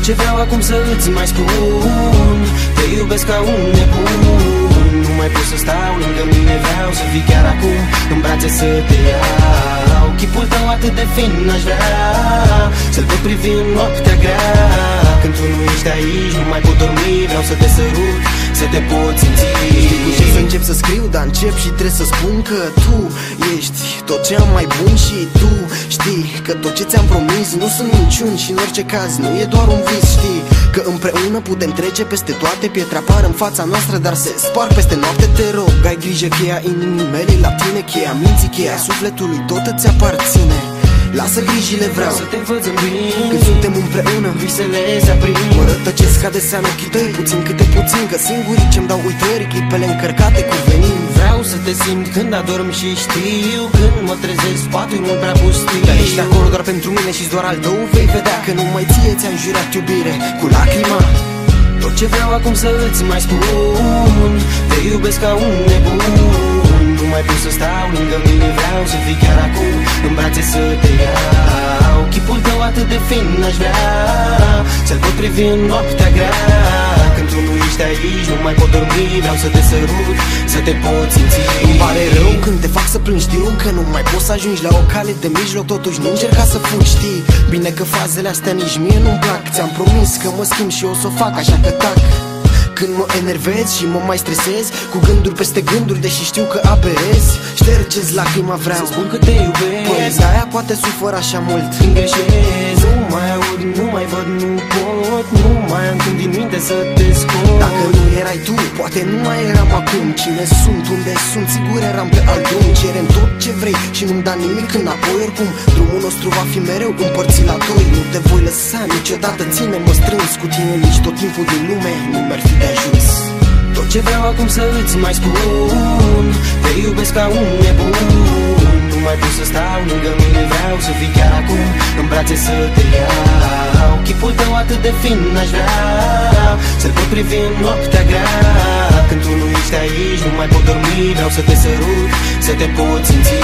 ce vreau acum să îți mai spun, te iubesc ca un nebun. Nu mai pot să stau lângă mine, vreau să fii chiar acum în brațe să te iau. Chipul tău atât de fin aș vrea să-l pot privi în noaptea grea. Când tu nu ești aici, nu mai pot dormi, vreau să te sărut, să te pot simți. Știu să încep să scriu, dar încep și trebuie să spun că tu ești tot ce am mai bun. Și tu știi că tot ce ți-am promis nu sunt minciuni și în orice caz nu e doar un vis. Știi că împreună putem trece peste toate, pietre apar în fața noastră, dar se spar peste noapte. Te rog, ai grijă, cheia inimii mele la tine, cheia minții, cheia sufletului, tot îți aparține. Lasă grijile, vreau să te văd zâmbind când suntem împreună, visele se aprind. Mă rătăcesc adesea în ochii tăi, puțin câte puțin, că singurii ce-mi dau uitări, clipele încărcate cu venin. Vreau să te simt când adorm și știu, când mă trezesc, spatul e mult prea pustiu. Dar ești acolo doar pentru mine și doar al tău vei vedea că numai ție ți-am jurat iubire cu lacrima. Tot ce vreau acum să îți mai spun, te iubesc ca un nebun. Nu mai pot să stau lângă mine, vreau să fii chiar acum în brațe să te iau. Chipul tău atât de fin aș vrea să-l pot privi în noaptea grea. Când tu nu ești aici, nu mai pot dormi, vreau să te sărut, să te pot simți. Îmi pare rău când te fac să plângi, știu că nu mai poți să ajungi la o cale de mijloc, totuși nu încerca să fugi, știi bine că fazele astea nici mie nu-mi plac. Ți-am promis că mă schimb și o să o fac, așa că tac. Când mă enervez și mă mai stresez cu gânduri peste gânduri, deși știu că aberez, ștergeți lacrima, vreau să spun că te iubesc. Păi de-aia poate sufăr așa mult când greșesc. Nu mai aud, nu mai văd, nu pot, nu mai am când din minte să te scot. Dacă nu erai tu, poate nu mai eram acum. Cine sunt, unde sunt, sigur eram pe alt drum. Cerem tot ce vrei și nu-mi da nimic înapoi. Oricum, drumul nostru va fi mereu împărțit la doi. Nu te voi lăsa niciodată, ține-mă strâns cu tine, nici tot timpul din lume nu mi-ar fi de ajuns. Tot ce vreau acum să îți mai spun, te iubesc ca un nebun. Nu mai pot să stau lângă mine, vreau să fii chiar acum în brațe să te iau. Chipul tău atât de fin aș vrea să-l pot privi în noaptea grea. Când tu nu ești aici, nu mai pot dormi, vreau să te sărut, să te pot simți.